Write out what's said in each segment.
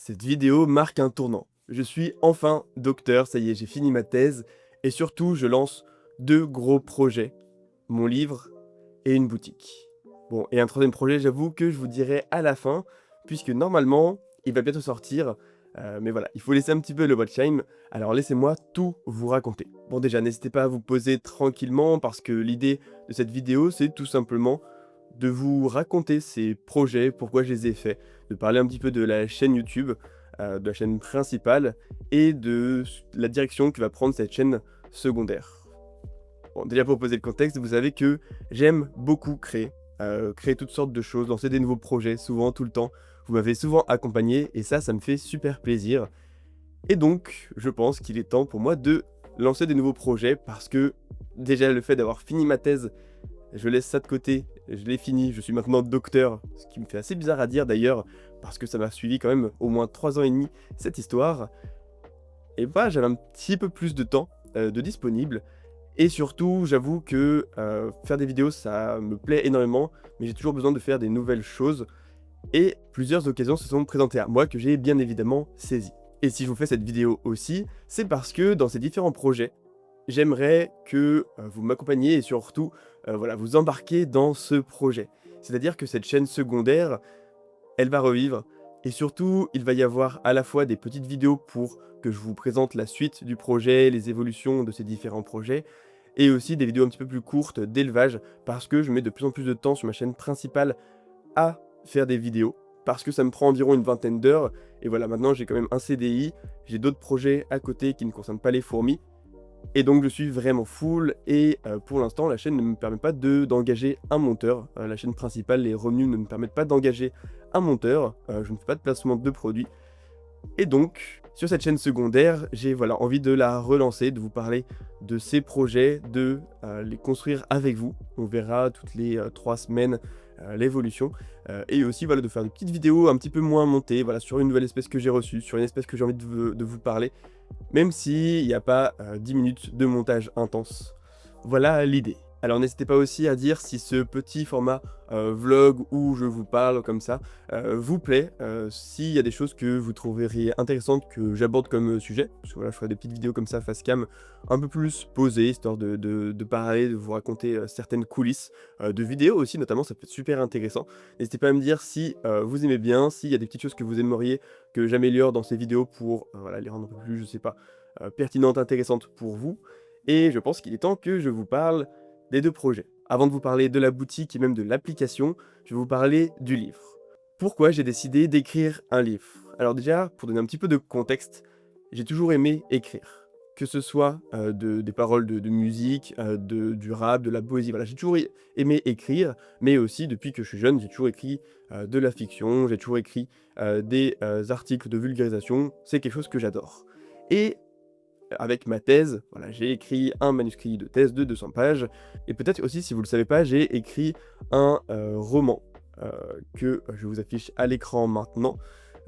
Cette vidéo marque un tournant. Je suis enfin docteur, ça y est, j'ai fini ma thèse et surtout je lance 2 gros projets, mon livre et une boutique. Bon, et un troisième projet, j'avoue que je vous dirai à la fin, puisque normalement, il va bientôt sortir, mais voilà, il faut laisser un petit peu le watch time, alors laissez-moi tout vous raconter. Bon déjà, n'hésitez pas à vous poser tranquillement parce que l'idée de cette vidéo, c'est tout simplement de vous raconter ces projets, pourquoi je les ai faits, de parler un petit peu de la chaîne YouTube, de la chaîne principale et de la direction que va prendre cette chaîne secondaire. Bon, déjà pour poser le contexte, vous savez que j'aime beaucoup créer toutes sortes de choses, lancer des nouveaux projets, souvent, tout le temps. Vous m'avez souvent accompagné et ça me fait super plaisir. Et donc, je pense qu'il est temps pour moi de lancer des nouveaux projets parce que déjà le fait d'avoir fini ma thèse, je laisse ça de côté, je l'ai fini, je suis maintenant docteur, ce qui me fait assez bizarre à dire d'ailleurs, parce que ça m'a suivi quand même au moins 3 ans et demi cette histoire. Et bah, j'avais un petit peu plus de temps de disponible. Et surtout, j'avoue que faire des vidéos, ça me plaît énormément, mais j'ai toujours besoin de faire des nouvelles choses. Et plusieurs occasions se sont présentées à moi que j'ai bien évidemment saisies. Et si je vous fais cette vidéo aussi, c'est parce que dans ces différents projets, j'aimerais que vous m'accompagniez et surtout voilà, vous embarquer dans ce projet. C'est-à-dire que cette chaîne secondaire, elle va revivre et surtout, il va y avoir à la fois des petites vidéos pour que je vous présente la suite du projet, les évolutions de ces différents projets et aussi des vidéos un petit peu plus courtes d'élevage parce que je mets de plus en plus de temps sur ma chaîne principale à faire des vidéos parce que ça me prend environ une vingtaine d'heures et voilà, maintenant j'ai quand même un CDI, j'ai d'autres projets à côté qui ne concernent pas les fourmis et donc je suis vraiment full et pour l'instant la chaîne ne me permet pas d'engager un monteur. La chaîne principale, les revenus ne me permettent pas d'engager un monteur, je ne fais pas de placement de produits. Et donc, sur cette chaîne secondaire, j'ai voilà, envie de la relancer, de vous parler de ces projets, de les construire avec vous. On verra toutes les 3 semaines l'évolution. Et aussi voilà, de faire des petites vidéos un petit peu moins montées, voilà, sur une nouvelle espèce que j'ai reçue, sur une espèce que j'ai envie de vous parler, même s'il n'y a pas 10 minutes de montage intense. Voilà l'idée. Alors n'hésitez pas aussi à dire si ce petit format vlog où je vous parle comme ça vous plaît, s'il y a des choses que vous trouveriez intéressantes que j'aborde comme sujet, parce que voilà, je ferai des petites vidéos comme ça face cam, un peu plus posées, histoire de parler, de vous raconter certaines coulisses, de vidéos aussi notamment, ça peut être super intéressant. N'hésitez pas à me dire si vous aimez bien, s'il y a des petites choses que vous aimeriez que j'améliore dans ces vidéos pour voilà, les rendre un peu plus, je sais pas, pertinentes, intéressantes pour vous. Et je pense qu'il est temps que je vous parle des 2 projets. Avant de vous parler de la boutique et même de l'application, je vais vous parler du livre. Pourquoi j'ai décidé d'écrire un livre? Alors déjà, pour donner un petit peu de contexte, j'ai toujours aimé écrire. Que ce soit des paroles de musique, du rap, de la poésie, voilà, j'ai toujours aimé écrire, mais aussi depuis que je suis jeune, j'ai toujours écrit de la fiction, j'ai toujours écrit des articles de vulgarisation, c'est quelque chose que j'adore. Et avec ma thèse, voilà, j'ai écrit un manuscrit de thèse de 200 pages et peut-être aussi, si vous le savez pas, j'ai écrit un roman que je vous affiche à l'écran maintenant.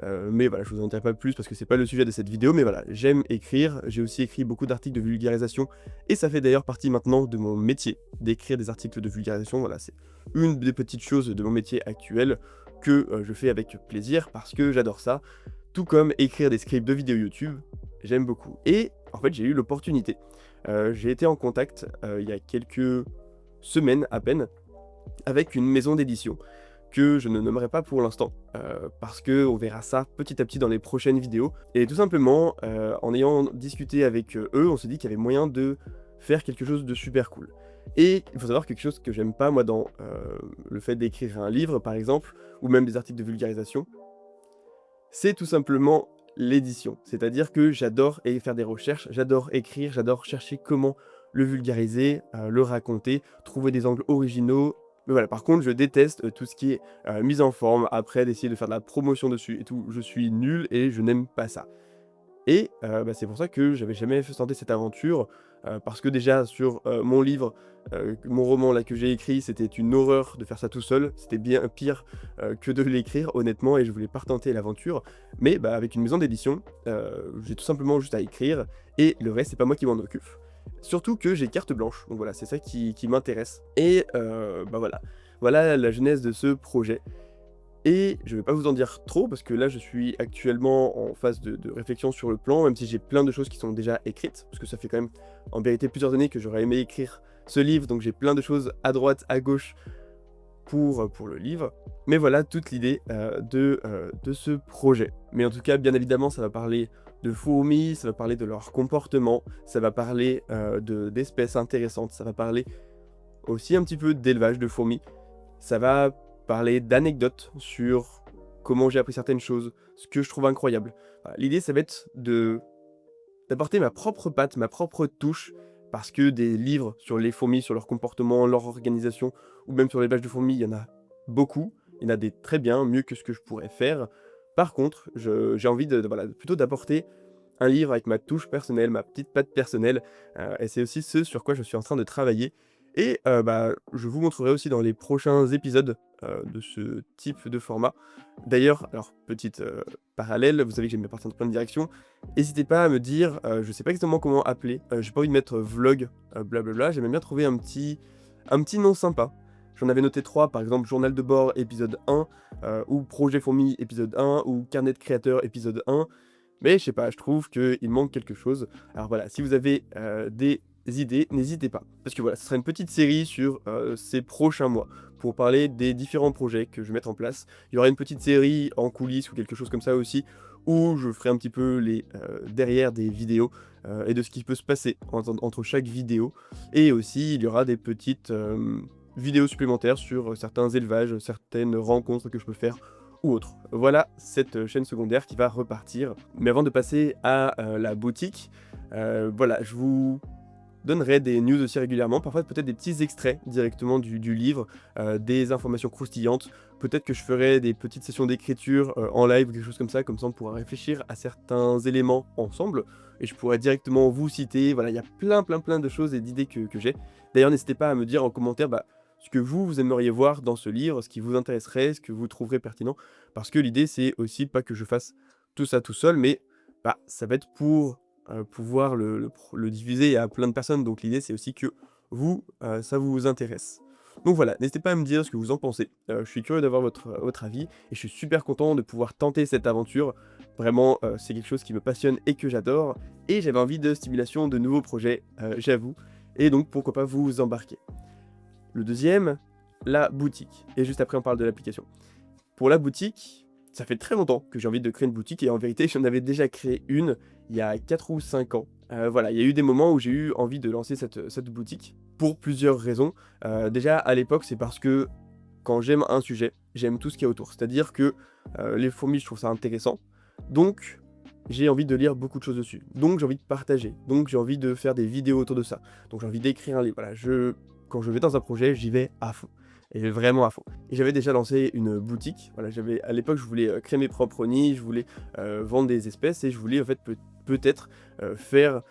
Mais voilà, je vous en dirai pas plus parce que c'est pas le sujet de cette vidéo, mais voilà, j'aime écrire, j'ai aussi écrit beaucoup d'articles de vulgarisation et ça fait d'ailleurs partie maintenant de mon métier, d'écrire des articles de vulgarisation. Voilà, c'est une des petites choses de mon métier actuel que je fais avec plaisir parce que j'adore ça, tout comme écrire des scripts de vidéos YouTube, j'aime beaucoup. Et en fait, j'ai eu l'opportunité. J'ai été en contact il y a quelques semaines à peine avec une maison d'édition que je ne nommerai pas pour l'instant parce que on verra ça petit à petit dans les prochaines vidéos. Et tout simplement, en ayant discuté avec eux, on s'est dit qu'il y avait moyen de faire quelque chose de super cool. Et il faut savoir quelque chose que j'aime pas moi dans le fait d'écrire un livre par exemple, ou même des articles de vulgarisation, c'est tout simplement l'édition. C'est-à-dire que j'adore faire des recherches, j'adore écrire, j'adore chercher comment le vulgariser, le raconter, trouver des angles originaux. Mais voilà, par contre, je déteste tout ce qui est mise en forme, après d'essayer de faire de la promotion dessus et tout. Je suis nul et je n'aime pas ça. Et bah, c'est pour ça que j'avais jamais tenté cette aventure, parce que déjà sur, mon livre, mon roman là que j'ai écrit, c'était une horreur de faire ça tout seul. C'était bien pire, que de l'écrire honnêtement et je voulais pas retenter l'aventure. Mais bah, avec une maison d'édition, j'ai tout simplement juste à écrire et le reste, c'est pas moi qui m'en occupe. Surtout que j'ai carte blanche, donc voilà, c'est ça qui m'intéresse et bah, voilà. Voilà la genèse de ce projet. Et je vais pas vous en dire trop parce que là, je suis actuellement en phase de réflexion sur le plan, même si j'ai plein de choses qui sont déjà écrites, parce que ça fait quand même, en vérité, plusieurs années que j'aurais aimé écrire ce livre, donc j'ai plein de choses à droite, à gauche pour le livre. Mais voilà toute l'idée de ce projet. Mais en tout cas, bien évidemment, ça va parler de fourmis, ça va parler de leur comportement, ça va parler d'espèces intéressantes, ça va parler aussi un petit peu d'élevage de fourmis. Ça va parler d'anecdotes sur comment j'ai appris certaines choses, ce que je trouve incroyable. Voilà, l'idée, ça va être d'apporter ma propre patte, ma propre touche, parce que des livres sur les fourmis, sur leur comportement, leur organisation, ou même sur l'élevage de fourmis, il y en a beaucoup. Il y en a des très bien, mieux que ce que je pourrais faire. Par contre, j'ai envie voilà, plutôt d'apporter un livre avec ma touche personnelle, ma petite patte personnelle, et c'est aussi ce sur quoi je suis en train de travailler. Et je vous montrerai aussi dans les prochains épisodes de ce type de format. D'ailleurs, alors petite parallèle, vous savez que j'aime bien partir dans plein de directions. N'hésitez pas à me dire, je sais pas exactement comment appeler, j'ai pas envie de mettre vlog, blablabla, j'aimerais bien trouver un petit nom sympa. J'en avais noté 3, par exemple journal de bord épisode 1, ou projet fourmi épisode 1, ou carnet de créateur épisode 1. Mais je sais pas, je trouve qu'il manque quelque chose. Alors voilà, si vous avez des idées, n'hésitez pas. Parce que voilà, ce sera une petite série sur ces prochains mois, pour parler des différents projets que je vais mettre en place. Il y aura une petite série en coulisses ou quelque chose comme ça aussi, où je ferai un petit peu les derrière des vidéos et de ce qui peut se passer entre chaque vidéo. Et aussi, il y aura des petites vidéos supplémentaires sur certains élevages, certaines rencontres que je peux faire ou autre. Voilà cette chaîne secondaire qui va repartir. Mais avant de passer à la boutique, voilà, je vous donnerai des news aussi régulièrement, parfois peut-être des petits extraits directement du livre, des informations croustillantes. Peut-être que je ferai des petites sessions d'écriture en live ou quelque chose comme ça on pourra réfléchir à certains éléments ensemble, et je pourrai directement vous citer. Voilà, il y a plein de choses et d'idées que j'ai. D'ailleurs, n'hésitez pas à me dire en commentaire ce que vous aimeriez voir dans ce livre, ce qui vous intéresserait, ce que vous trouverez pertinent, parce que l'idée c'est aussi pas que je fasse tout ça tout seul, mais ça va être pour pouvoir le diffuser à plein de personnes. Donc l'idée, c'est aussi que vous, ça vous intéresse. Donc voilà, n'hésitez pas à me dire ce que vous en pensez. Je suis curieux d'avoir votre avis et je suis super content de pouvoir tenter cette aventure. Vraiment, c'est quelque chose qui me passionne et que j'adore. Et j'avais envie de stimulation de nouveaux projets, j'avoue. Et donc, pourquoi pas vous embarquer. Le deuxième, la boutique. Et juste après, on parle de l'application. Pour la boutique, ça fait très longtemps que j'ai envie de créer une boutique, et en vérité, j'en avais déjà créé une il y a 4 ou 5 ans. Voilà, il y a eu des moments où j'ai eu envie de lancer cette boutique pour plusieurs raisons. Déjà, à l'époque, c'est parce que quand j'aime un sujet, j'aime tout ce qu'il y a autour. C'est-à-dire que les fourmis, je trouve ça intéressant. Donc, j'ai envie de lire beaucoup de choses dessus. Donc, j'ai envie de partager. Donc, j'ai envie de faire des vidéos autour de ça. Donc, j'ai envie d'écrire un livre. Voilà, quand je vais dans un projet, j'y vais à fond. Et vraiment à fond. Et j'avais déjà lancé une boutique. Voilà, à l'époque, je voulais créer mes propres nids, je voulais vendre des espèces, et je voulais en fait peut-être faire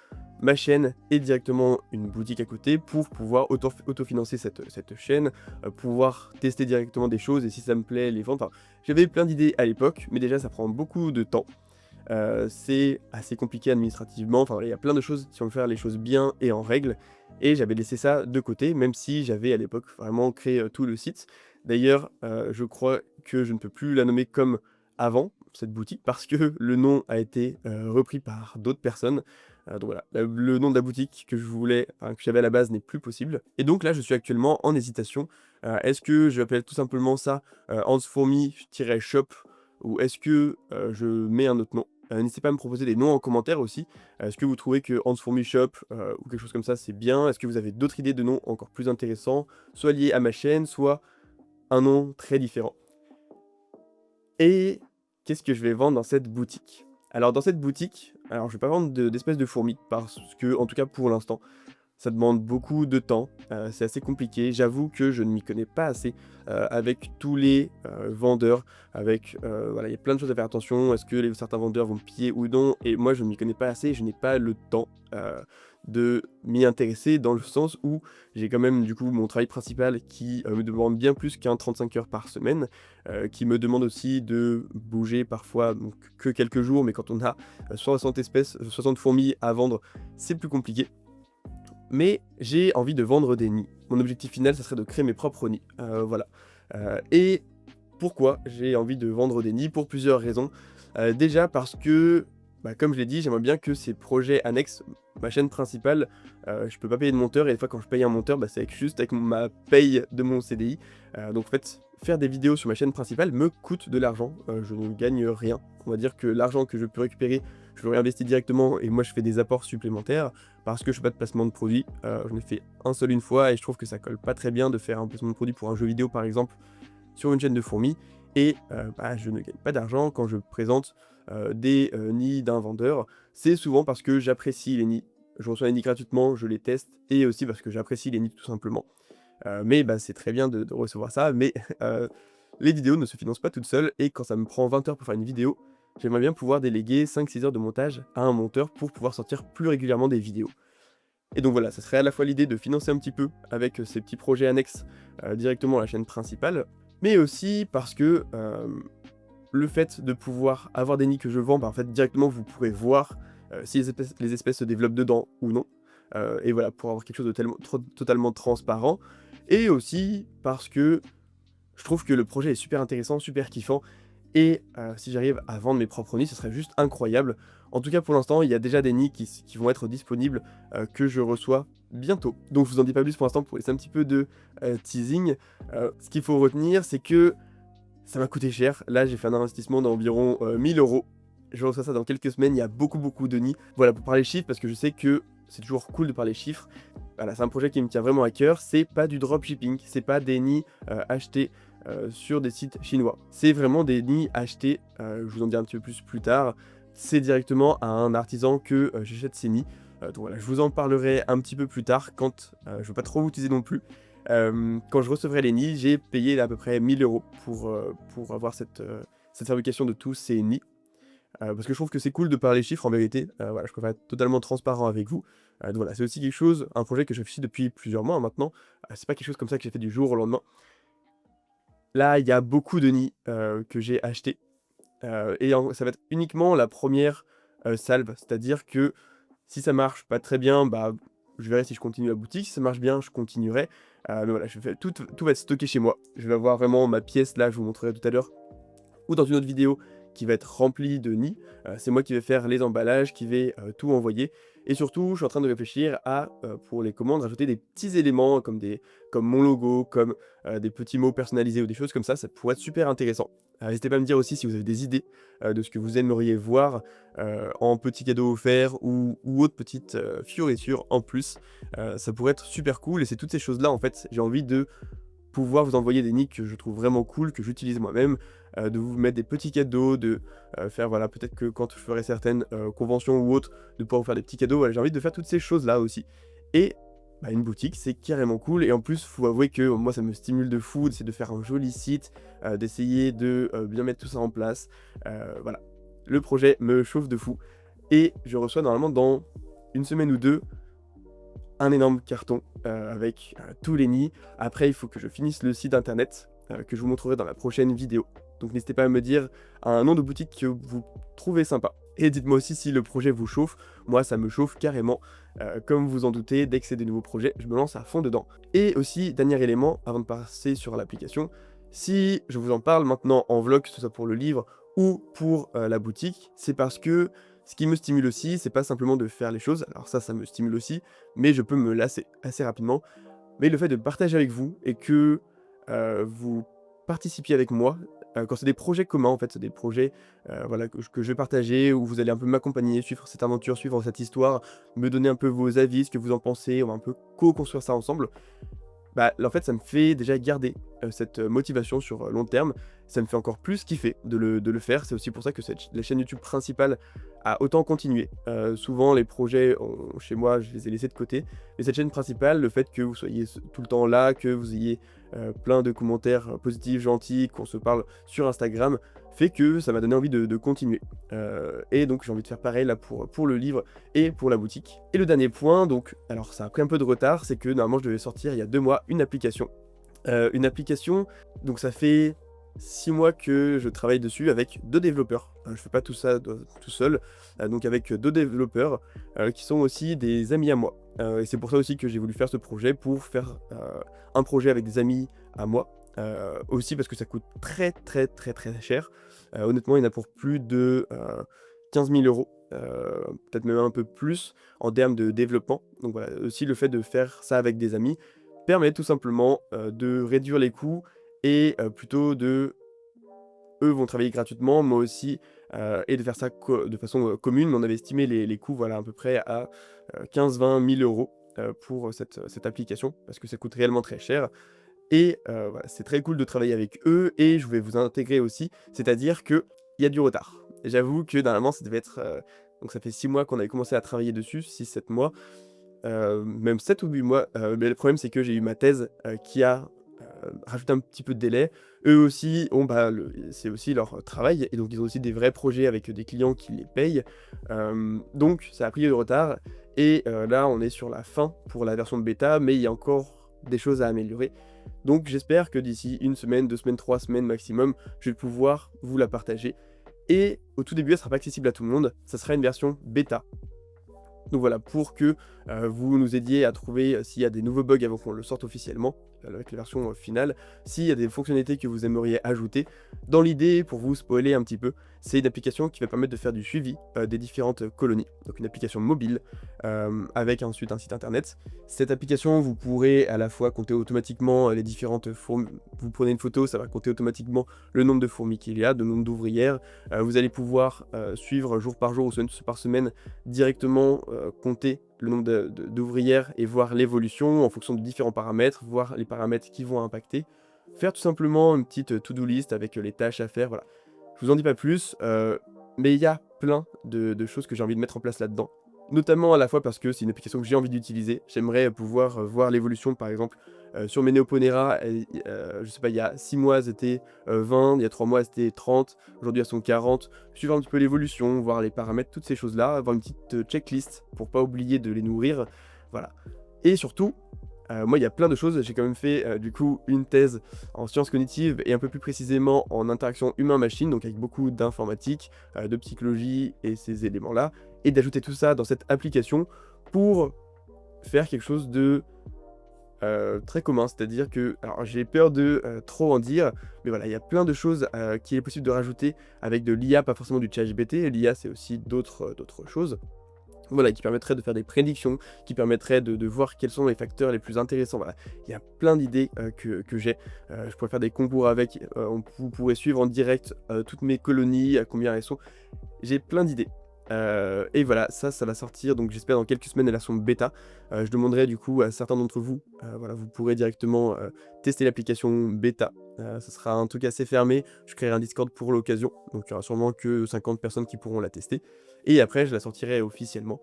ma chaîne et directement une boutique à côté pour pouvoir autofinancer cette chaîne, pouvoir tester directement des choses, et si ça me plaît, les vendre. Enfin, j'avais plein d'idées à l'époque, mais déjà ça prend beaucoup de temps. C'est assez compliqué administrativement. Enfin, il y a plein de choses si on veut faire les choses bien et en règle. Et j'avais laissé ça de côté, même si j'avais à l'époque vraiment créé tout le site. D'ailleurs, je crois que je ne peux plus la nommer comme avant, cette boutique, parce que le nom a été repris par d'autres personnes. Donc voilà, le nom de la boutique que que j'avais à la base n'est plus possible. Et donc là, je suis actuellement en hésitation. Est-ce que je appelle tout simplement ça Hans Fourmi-shop, ou est-ce que je mets un autre nom? N'hésitez pas à me proposer des noms en commentaire aussi. Est-ce que vous trouvez que Hans Fourmi Shop ou quelque chose comme ça, c'est bien? Est-ce que vous avez d'autres idées de noms encore plus intéressants, soit liés à ma chaîne, soit un nom très différent? Et qu'est-ce que je vais vendre dans cette boutique? Alors dans cette boutique, alors je vais pas vendre d'espèces de fourmis, parce que, en tout cas pour l'instant, ça demande beaucoup de temps, c'est assez compliqué. J'avoue que je ne m'y connais pas assez, avec tous les vendeurs, voilà, il y a plein de choses à faire attention. Est-ce que certains vendeurs vont me piller ou non? Et moi, je ne m'y connais pas assez, je n'ai pas le temps de m'y intéresser, dans le sens où j'ai quand même du coup mon travail principal qui me demande bien plus qu'un 35 heures par semaine, qui me demande aussi de bouger parfois, donc que quelques jours, mais quand on a 60 espèces, 60 fourmis à vendre, c'est plus compliqué. Mais j'ai envie de vendre des nids. Mon objectif final, ça serait de créer mes propres nids. Voilà. Et Pourquoi j'ai envie de vendre des nids? Pour plusieurs raisons. Déjà parce que, comme je l'ai dit, j'aimerais bien que ces projets annexes ma chaîne principale. Je peux pas payer de monteur et des fois quand je paye un monteur, c'est juste avec ma paye de mon CDI. Donc en fait, faire des vidéos sur ma chaîne principale me coûte de l'argent. Je ne gagne rien. On va dire que l'argent que je peux récupérer, je le réinvestis directement et moi je fais des apports supplémentaires parce que je fais pas de placement de produit. J'en ai fait un seul une fois et je trouve que ça colle pas très bien de faire un placement de produit pour un jeu vidéo par exemple sur une chaîne de fourmis. Et je ne gagne pas d'argent quand je présente des nids d'un vendeur. C'est souvent parce que j'apprécie les nids. Je reçois les nids gratuitement, je les teste et aussi parce que j'apprécie les nids tout simplement. Mais c'est très bien de recevoir ça, mais les vidéos ne se financent pas toutes seules et quand ça me prend 20 heures pour faire une vidéo, j'aimerais bien pouvoir déléguer 5-6 heures de montage à un monteur pour pouvoir sortir plus régulièrement des vidéos. Et donc voilà, ça serait à la fois l'idée de financer un petit peu avec ces petits projets annexes directement à la chaîne principale, mais aussi parce que le fait de pouvoir avoir des nids que je vends, en fait directement vous pourrez voir si les espèces se développent dedans ou non. Et voilà, pour avoir quelque chose de totalement transparent. Et aussi parce que je trouve que le projet est super intéressant, super kiffant. Et si j'arrive à vendre mes propres nids, ce serait juste incroyable. En tout cas, pour l'instant, il y a déjà des nids qui vont être disponibles, que je reçois bientôt. Donc je vous en dis pas plus pour l'instant pour laisser un petit peu de teasing. Ce qu'il faut retenir, c'est que ça m'a coûté cher. Là, j'ai fait un investissement d'environ 1000 euros. Je reçois ça dans quelques semaines. Il y a beaucoup de nids. Voilà, pour parler chiffres, parce que je sais que c'est toujours cool de parler chiffres. Voilà, c'est un projet qui me tient vraiment à cœur. C'est pas du dropshipping, c'est pas des nids achetés sur des sites chinois. C'est vraiment des nids achetés, je vous en dirai un petit peu plus tard. C'est directement à un artisan que j'achète ces nids. Donc voilà, je vous en parlerai un petit peu plus tard quand je veux pas trop vous utiliser non plus. Quand je recevrai les nids, j'ai payé à peu près 1000 euros pour avoir cette fabrication de tous ces nids. Parce que je trouve que c'est cool de parler chiffres en vérité. Voilà, je préfère être totalement transparent avec vous. Donc voilà, c'est aussi quelque chose, un projet que je réfléchis depuis plusieurs mois maintenant. C'est pas quelque chose comme ça que j'ai fait du jour au lendemain. Là, il y a beaucoup de nids que j'ai achetés. Ça va être uniquement la première salve. C'est-à-dire que si ça marche pas très bien, je verrai si je continue la boutique. Si ça marche bien, je continuerai. Mais voilà, tout va être stocké chez moi. Je vais avoir vraiment ma pièce, là, je vous montrerai tout à l'heure, ou dans une autre vidéo, qui va être remplie de nids. C'est moi qui vais faire les emballages, qui vais tout envoyer. Et surtout, je suis en train de réfléchir à, pour les commandes, rajouter des petits éléments comme mon logo, comme des petits mots personnalisés ou des choses comme ça. Ça pourrait être super intéressant. N'hésitez pas à me dire aussi si vous avez des idées de ce que vous aimeriez voir en petits cadeaux offerts ou autres petites fioritures en plus. Ça pourrait être super cool et c'est toutes ces choses-là en fait. J'ai envie de pouvoir vous envoyer des nids que je trouve vraiment cool, que j'utilise moi-même, de vous mettre des petits cadeaux, de faire, voilà, peut-être que quand je ferai certaines conventions ou autres, de pouvoir vous faire des petits cadeaux. Voilà, j'ai envie de faire toutes ces choses-là aussi. Et une boutique, c'est carrément cool. Et en plus, faut avouer que moi, ça me stimule de fou d'essayer de faire un joli site, d'essayer de bien mettre tout ça en place. Voilà, le projet me chauffe de fou. Et je reçois normalement dans une semaine ou deux un énorme carton avec tous les nids. Après, il faut que je finisse le site internet que je vous montrerai dans la prochaine vidéo. Donc n'hésitez pas à me dire un nom de boutique que vous trouvez sympa. Et dites-moi aussi si le projet vous chauffe. Moi, ça me chauffe carrément. Comme vous en doutez, dès que c'est des nouveaux projets, je me lance à fond dedans. Et aussi, dernier élément, avant de passer sur l'application, si je vous en parle maintenant en vlog, que ce soit pour le livre ou pour la boutique, c'est parce que ce qui me stimule aussi, c'est pas simplement de faire les choses, alors ça me stimule aussi, mais je peux me lasser assez rapidement. Mais le fait de partager avec vous et que vous participiez avec moi, quand c'est des projets communs en fait, c'est des projets voilà, que je vais partager, où vous allez un peu m'accompagner, suivre cette aventure, suivre cette histoire, me donner un peu vos avis, ce que vous en pensez, on va un peu co-construire ça ensemble. En fait, ça me fait déjà garder cette motivation sur long terme. Ça me fait encore plus kiffer de le faire. C'est aussi pour ça que la chaîne YouTube principale a autant continué. Souvent, les projets, chez moi, je les ai laissés de côté. Mais cette chaîne principale, le fait que vous soyez tout le temps là, que vous ayez plein de commentaires positifs, gentils, qu'on se parle sur Instagram, fait que ça m'a donné envie de continuer. Et donc j'ai envie de faire pareil là pour le livre et pour la boutique. Et le dernier point, donc, alors ça a pris un peu de retard, c'est que normalement je devais sortir il y a 2 mois une application. Donc ça fait 6 mois que je travaille dessus avec 2 développeurs. Je fais pas tout ça tout seul, donc avec 2 développeurs qui sont aussi des amis à moi. Et c'est pour ça aussi que j'ai voulu faire ce projet, pour faire un projet avec des amis à moi, Aussi parce que ça coûte très, très, très, très cher. Honnêtement, il y en a pour plus de 15 000 €, peut-être même un peu plus en termes de développement. Donc voilà, aussi le fait de faire ça avec des amis permet tout simplement, de réduire les coûts et plutôt de eux vont travailler gratuitement, moi aussi, et de faire ça de façon, commune. Mais on avait estimé les coûts, voilà, à peu près à 15 000 - 20 000 € pour cette application, parce que ça coûte réellement très cher. Et voilà, c'est très cool de travailler avec eux et je vais vous intégrer aussi, c'est-à-dire qu'il y a du retard. J'avoue que normalement ça devait être, donc ça fait 6 mois qu'on avait commencé à travailler dessus, 6 7 mois, même 7 ou 8 mois, mais le problème c'est que j'ai eu ma thèse, qui a, rajouté un petit peu de délai. Eux aussi ont, bah, c'est aussi leur travail et donc ils ont aussi des vrais projets avec des clients qui les payent. Donc ça a pris du retard et là on est sur la fin pour la version de bêta, mais il y a encore des choses à améliorer. Donc j'espère que d'ici 1 semaine, 2 semaines, 3 semaines maximum, je vais pouvoir vous la partager. Et au tout début, elle sera pas accessible à tout le monde, ça sera une version bêta. Donc voilà, pour que vous nous aidiez à trouver s'il y a des nouveaux bugs avant qu'on le sorte officiellement, avec la version finale, s'il y a des fonctionnalités que vous aimeriez ajouter. Dans l'idée, pour vous spoiler un petit peu, c'est une application qui va permettre de faire du suivi des différentes colonies. Donc une application mobile avec ensuite un site internet. Cette application, vous pourrez à la fois compter automatiquement les différentes fourmis. Vous prenez une photo, ça va compter automatiquement le nombre de fourmis qu'il y a, le nombre d'ouvrières. Vous allez pouvoir suivre jour par jour ou semaine par semaine directement compter le nombre d'ouvrières et voir l'évolution en fonction de différents paramètres, voir les paramètres qui vont impacter. Faire tout simplement une petite to-do list avec les tâches à faire, voilà. Je vous en dis pas plus, mais il y a plein de choses que j'ai envie de mettre en place là-dedans. Notamment à la fois parce que c'est une application que j'ai envie d'utiliser. J'aimerais pouvoir voir l'évolution, par exemple, sur mes Neoponera, je sais pas, il y a 6 mois, elles étaient 20, il y a 3 mois, elles étaient 30, aujourd'hui elles sont 40. Suivre un petit peu l'évolution, voir les paramètres, toutes ces choses-là, avoir une petite checklist pour pas oublier de les nourrir, voilà. Et surtout, moi, il y a plein de choses. J'ai quand même fait, du coup, une thèse en sciences cognitives et un peu plus précisément en interaction humain-machine, donc avec beaucoup d'informatique, de psychologie et ces éléments-là, et d'ajouter tout ça dans cette application pour faire quelque chose de très commun. C'est-à-dire que, alors j'ai peur de trop en dire, mais voilà, il y a plein de choses qu'il est possible de rajouter avec de l'IA, pas forcément du ChatGPT. L'IA, c'est aussi d'autres choses. Voilà, qui permettrait de faire des prédictions, qui permettrait de voir quels sont les facteurs les plus intéressants. Voilà, il y a plein d'idées que j'ai. Je pourrais faire des concours avec, vous pourrez suivre en direct toutes mes colonies, à combien elles sont. J'ai plein d'idées. Et voilà, ça va sortir, donc j'espère dans quelques semaines la version bêta. Je demanderai du coup à certains d'entre vous, voilà, vous pourrez directement tester l'application bêta. Ça sera un truc assez fermé. Je créerai un Discord pour l'occasion, donc il y aura sûrement que 50 personnes qui pourront la tester. Et après, je la sortirai officiellement.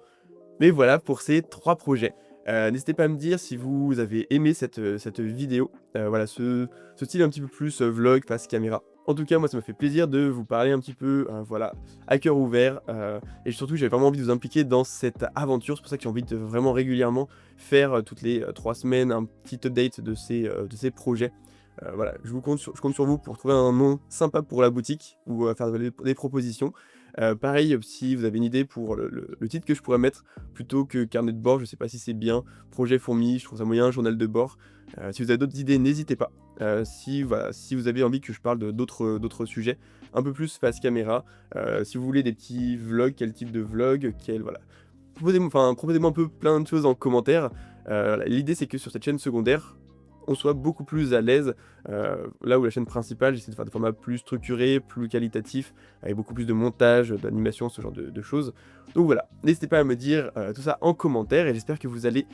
Mais voilà pour ces 3 projets. N'hésitez pas à me dire si vous avez aimé cette vidéo, voilà ce style un petit peu plus, vlog face caméra. En tout cas, moi ça m'a fait plaisir de vous parler un petit peu, voilà, à cœur ouvert, et surtout j'avais vraiment envie de vous impliquer dans cette aventure. C'est pour ça que j'ai envie de vraiment régulièrement faire, toutes les 3 semaines un petit update de ces projets. Voilà, je compte sur vous pour trouver un nom sympa pour la boutique ou, faire des propositions. Pareil, si vous avez une idée pour le titre que je pourrais mettre, plutôt que carnet de bord, je sais pas si c'est bien. Projet fourmi, je trouve ça moyen, journal de bord. Si vous avez d'autres idées, n'hésitez pas. Si voilà, si vous avez envie que je parle d'autres sujets, un peu plus face caméra, si vous voulez des petits vlogs, quel type de vlog, voilà. Proposez-moi un peu plein de choses en commentaire. L'idée c'est que sur cette chaîne secondaire, on soit beaucoup plus à l'aise. Là où la chaîne principale, j'essaie de faire des formats plus structurés, plus qualitatifs, avec beaucoup plus de montage, d'animation, ce genre de choses. Donc voilà, n'hésitez pas à me dire tout ça en commentaire et j'espère que vous allez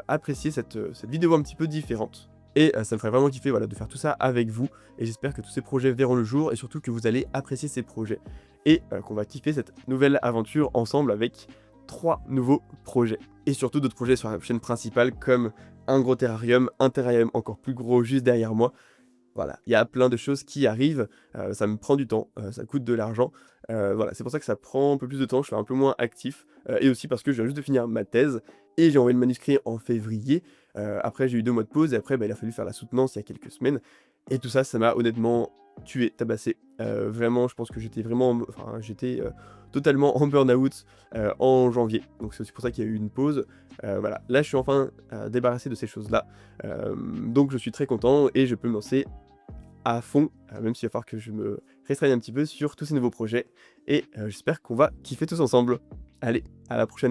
apprécier cette vidéo un petit peu différente. Et ça me ferait vraiment kiffer, voilà, de faire tout ça avec vous. Et j'espère que tous ces projets verront le jour et surtout que vous allez apprécier ces projets. Et qu'on va kiffer cette nouvelle aventure ensemble avec 3 nouveaux projets. Et surtout d'autres projets sur la chaîne principale comme un gros terrarium, un terrarium encore plus gros juste derrière moi. Voilà, il y a plein de choses qui arrivent, ça me prend du temps, ça coûte de l'argent. Voilà, c'est pour ça que ça prend un peu plus de temps, je suis un peu moins actif, et aussi parce que je viens juste de finir ma thèse et j'ai envoyé le manuscrit en février. Après j'ai eu 2 mois de pause et après, bah, il a fallu faire la soutenance il y a quelques semaines et tout ça, ça m'a honnêtement tué, tabassé. Vraiment, je pense que j'étais totalement en burn-out, en janvier. Donc c'est aussi pour ça qu'il y a eu une pause. Voilà, là je suis enfin débarrassé de ces choses-là. Donc je suis très content et je peux me lancer à fond, même s'il va falloir que je me restreigne un petit peu sur tous ces nouveaux projets et j'espère qu'on va kiffer tous ensemble. Allez, à la prochaine.